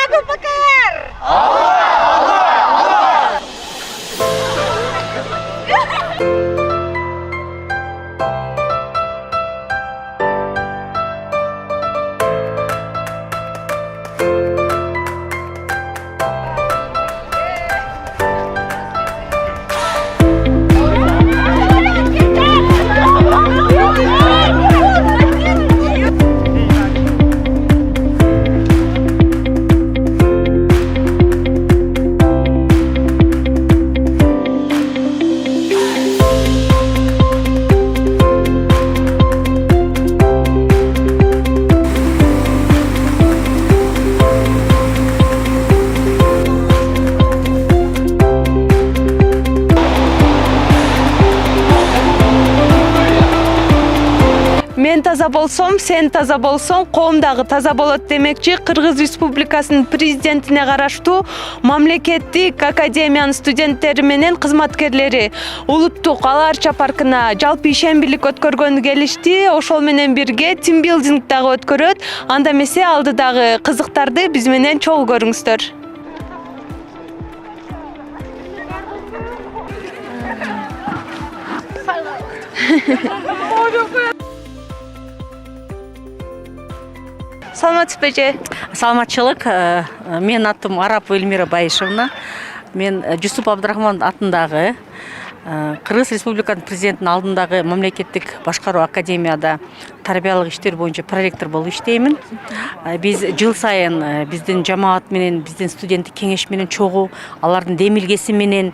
Abu Bakar! Мен таза болсом, сен таза болсоң, коом дагы таза болот демекчи Кыргыз Республикасынын президентине караштуу мамлекеттик академиянын студенттери менен кызматкерлери улуттук ала арча паркына жалпы ишембилик өткөргөнгө келишти. Ошол менен бирге тимбилдинг дагы өткөрөт. Анда эмесе алдыдагы кызыктарды биз менен чогуу көрүңүздөр. Саламатсызбы же? Саламатчылык. Мен атым Арапова Эльмира Баишевна. Мен Жусуп Абдрахман атындагы Кыргыз Республикасынын президентинин алдындагы мамлекеттик башкаруу академияда тарбиялык иштер боюнча проректор болуп иштеймин. Биз жыл сайын биздин жамаат менен, биздин студенттик кеңеш менен чогуу алардын демилгеси менен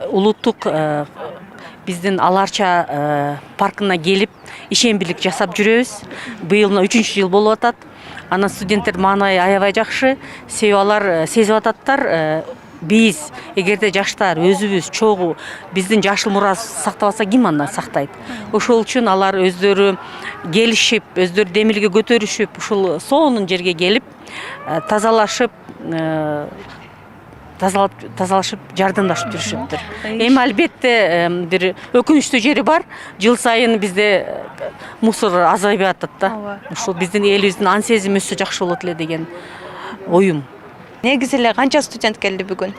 улуттук биздин Ала Арча паркына келип ишембилик жасап жүрөбүз. Быйыл 3-чү жыл болуп атат. Анан студенттер маанай аябай жакшы, себеби алар сезип ататтар. Биз эгерде жаштар өзүбүз чогуу биздин жашыл мурас сактап алса, ким аны сактайт? Ошол үчүн алар өздөрү келишип, өздөрү демилге көтөрүшүп, ушул сонун жерге келип, тазалашып жардамдашып жүрүшөттүр. Эми албетте бир өкүнүчтүү жери бар. Жыл сайын бизде мусор азайбай атат да. Ушул биздин элибиздин ан сезими өссө жакшы болот эле деген оюм. Негизи эле канча студент келди бүгүн?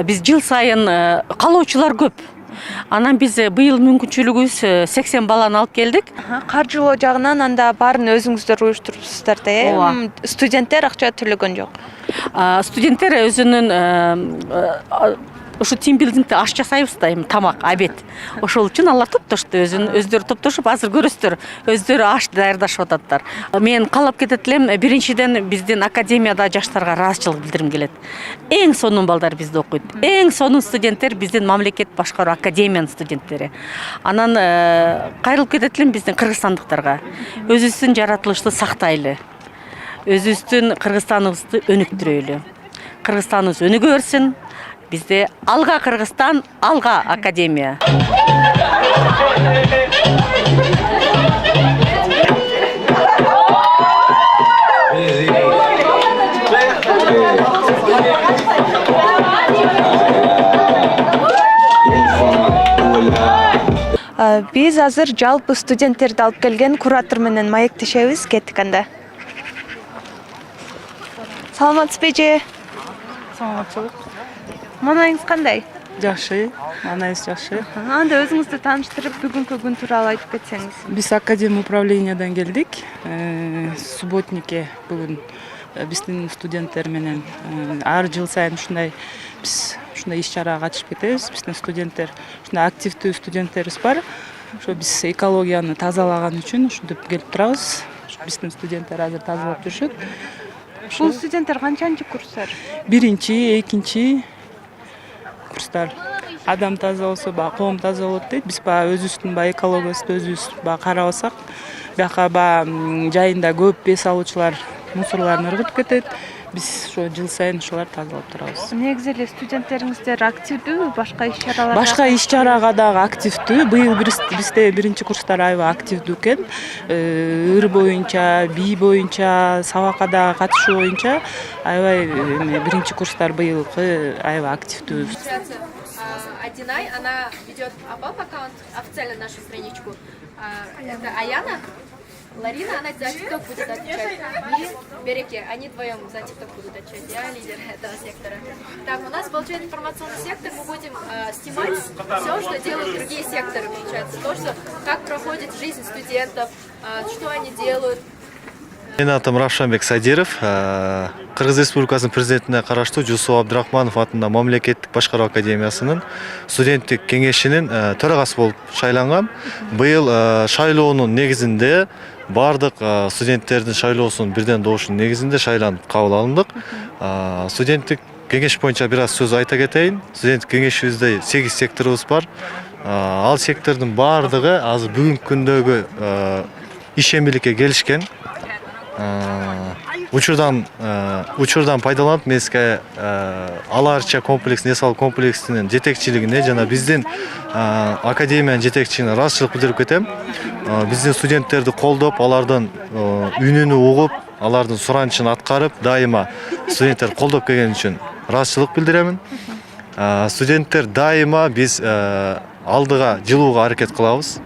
Биз жыл сайын каалоочулар көп. Анан биз быйыл мүмкүнчүлүгүбүз 80 баланы алып келдик. Каржылоо жагынан анда баарын өзүңүздөр уюштурупсуздар да, студенттер акча төлөгөн жок. Студенттер өзүнүн ушу тимбилдингде аш жасайбыз да, эми тамак, обед. Ошол үчүн алар топтошту, өздөрү топтошуп, азыр көрөсүздөр, өздөрү аш даярдашып ататтар. Мен каалап кетет элем, биринчиден биздин академияда жаштарга ыраазычылык билдирим келет. Эң сонун балдар бизде окуйт. Эң сонун студенттер биздин мамлекет башкаруу академиянын студенттери. Анан кайрылып кетет элем биздин кыргызстандыктарга. Өзүбүздүн жаратылышты сактайлы. Өзүбүздүн Кыргызстаныбызды өнүктүрөлү. Кыргызстаныбыз өнүгө берсин. Bizde Alga Kırgızstan, Alga Akademiya. Biz азыр жалпы студенттерди алып келген куратор менен маектешебиз. Кеттик анда. Саламатсызбы же? Саламатчылык. Манайыңыз кандай? Жакшы, манайыбыз жакшы. Анда өзүңүздү тааныштырып, бүгүнкү күн тууралуу айтып кетсеңиз. Биз академия управлениядан келдик. Субботнике бүгүн биздин студенттер менен ар жыл сайын ушундай иш-чарага катышып кетебиз. Биздин студенттер, ушундай активдүү студенттерибиз бар. Ошо биз экологияны тазалаган үчүн ушинтип келип турабыз. Биздин студенттер азыр тазалап жүрүшөт. Бул студенттер канчанчы курстар? Биринчи, экинчи курстар. Адам таза болсо, коом таза болот дейт. Биз өзүбүздүн экологиябызды өзүбүз карабасак, бияка жайында көп эс алуучулар мусорларын ыргытып кетет. Биз ошо жыл сайын ушуларды тазалап турабыз. Негизи эле студенттериңиздер активдүүбү, башка иш-чараларга? Башка иш-чарага дагы активдүү. Быйыл бизде биринчи курстар аябай активдүү экен. Ыр боюнча, бий боюнча, сабакка катышуу боюнча аябай биринчи курстар быйылкы аябай активдүү. Адинай, она ведет аккаунт, официально нашу страничку. Это Аяна. Ларина, она за ТикТок будет отвечать. И Береке, они вдвоем за ТикТок будут отвечать. Я лидер этого сектора. Так, у нас получается информационный сектор. Мы будем снимать все, что делают другие секторы, получается. То, что как проходит жизнь студентов, что они делают. Менин атым Равшанбек Садиров, Кыргыз Республикасынын президентине караштуу Жусуп Абдрахманов атындагы мамлекеттик башкаруу академиясынын студенттик кеңешинин төрагасы болуп шайлангам. Быйыл шайлоонун негизинде бардык студенттердин шайлоосунун бирден добушунун негизинде шайланып кабыл алындык. Студенттик кеңеш боюнча бир аз сөз айта кетейин. Студенттик кеңешибизде 8 секторубуз бар. Ал сектордун бардыгы азыр бүгүнкү күндөгү ишембиликке келишкен. Учурдан пайдаланып мен сизге Аларча комплекс, Эсал комплексинин жетекчилигине жана биздин академиянын жетекчилигине ыраазычылык билдирип кетем. Биздин студенттерди колдоп, алардын үнүн угуп, алардын суранычын аткарып, дайыма студенттер колдоп келген үчүн ыраазычылык билдиремин. Студенттер дайыма биз алдыга жылууга аракет кылабыз.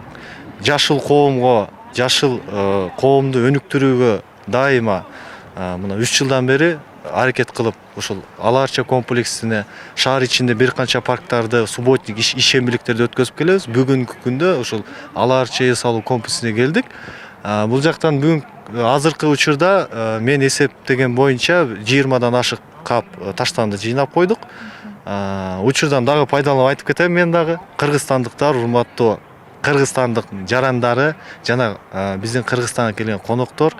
Жашыл коомго, жашыл коомду өнүктүрүүгө дайыма мына 3 жылдан бери аракет кылып, ушул Аларча комплексине шаар ичинде бир канча парктарды, субботник ишембиликтерди өткөзүп келебиз. Бүгүнкү күндө ушул Аларча салуу комплексине келдик. Бул жактан бүгүн азыркы учурда мен эсептеген боюнча 20дан ашык кап таштанды жыйнап койдук. Учурдан дагы пайдаланып айтып кетем мен дагы. Кыргызстандыктар, урматтуу кыргызстандык жарандары жана биздин Кыргызстанга келген коноктор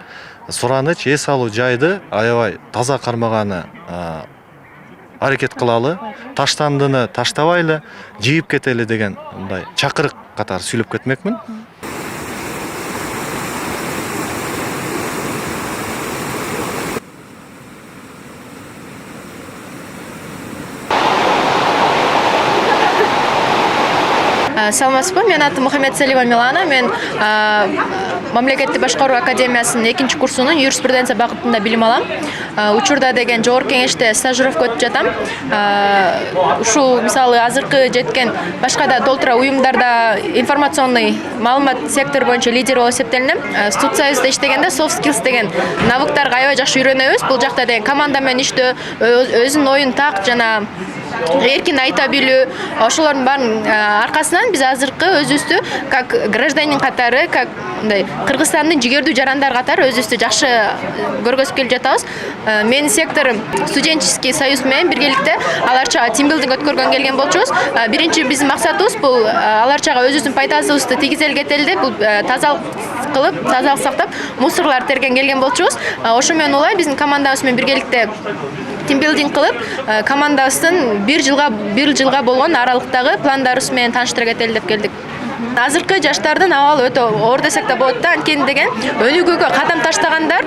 сураныч эс алуу жайды аябай таза кармаганы аракет кылалы, таштандыны таштабайлы, жыйып кетели деген мындай чакырык катары сүйлөп кетмекмин. Саламатсызбы, мен атым Мухаммед Салима Милана. Мен мамлекеттик башкаруу академиясынын 2-курсунун юриспруденция багытында билим алам. Учурда деген жогорку кеңеште стажировка өтүп жатам. Ушул мисалы азыркы жеткен башка да толтура уюмдарда информационный маалымат сектор боюнча лидер болуп эсептелинем. Студсоюзда иштегенде soft skills деген навыктарга аябай жакшы үйрөнөбүз. Бул жакта деген команда менен иштөө, өзүнүн оюн так жана эркин айта билүү, ошолордун баарын аркасынан биз азыркы өзүбүздү как гражданин катары, как мындай Кыргызстандын жигердүү жарандар катары өзүбүздү жакшы көргөзүп келип жатабыз. Менин секторум студенческий союз менен биргеликте Аларчага тимбилдинг өткөргөн келген болчубуз. Биринчи биздин максатыбыз бул Аларчага өзүбүздүн пайдабызды тийгизели кетели деп, бул тазалык кылып, тазалык сактап, мусорларды терген келген болчубуз. Ошо менен улай биздин командабыз менен биргеликте тимбилдинг кылып, командабыздын бир жылга болгон аралыктагы пландарыбыз менен тааныштыра кетели деп келдик. Азыркы жаштардын абалы өтө оор десек да болот да, анткени деген өнүгүүгө кадам таштагандар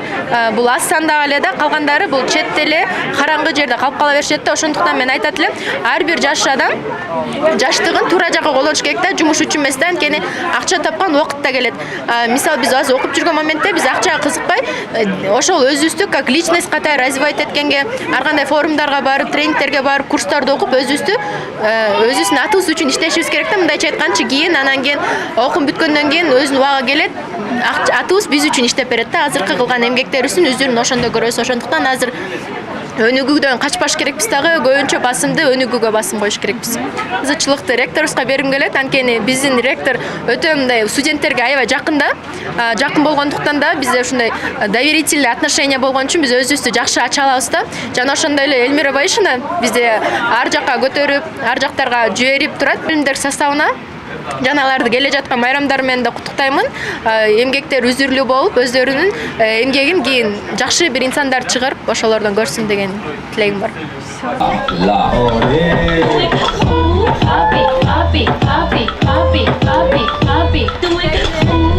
бул аз сандагы эле да, калгандары бул четте эле караңгы жерде калып кала беришет да. Ошондуктан мен айтат элем, ар бир жаш адам жаштыгын туура жакка колдонуш керек да, жумуш үчүн эмес да, анткени акча тапкан убакытта келет. Мисалы биз азыр окуп жүргөн моментте биз акчага кызыкпай, ошол өзүбүздү как личность катары развивать эткенге, ар кандай форумдарга барып, тренингтерге барып, курстарды окуп, өзүбүздүн атыбыз үчүн иштешибиз керек да. Мындайча айтканчы, кийин анан кийин окум бүткөндөн кийин өзүнүн убагы келет, атыбыз биз үчүн иштеп берет да. Азыркы кылган эмгектерибиздин өзүрүн ошондо көрөбүз. Ошондуктан азыр өнүгүүдөн качпаш керекпиз дагы, көбүнчө басымды өнүгүүгө басым коюш керекпиз. Ызычылыкты ректорубузга бергим келет, анткени биздин ректор өтө мындай студенттерге аябай жакын болгондуктан да бизде ушундай доверительный отношение болгон үчүн биз өзүбүздү жакшы ача алабыз да. Жана ошондой эле Эльмира Байшина бизде ар жакка көтөрүп, ар жактарга жиберип турат билимдер составына. Жана аларды келе жаткан майрамдар менен да куттуктаймын. Эмгектер үзүрлүү болуп, өздөрүнүн эмгегин кийин жакшы бир инсандар чыгарып, ошолордон көрсүн деген тилегим бар. Happy, happy, happy, happy, happy, happy.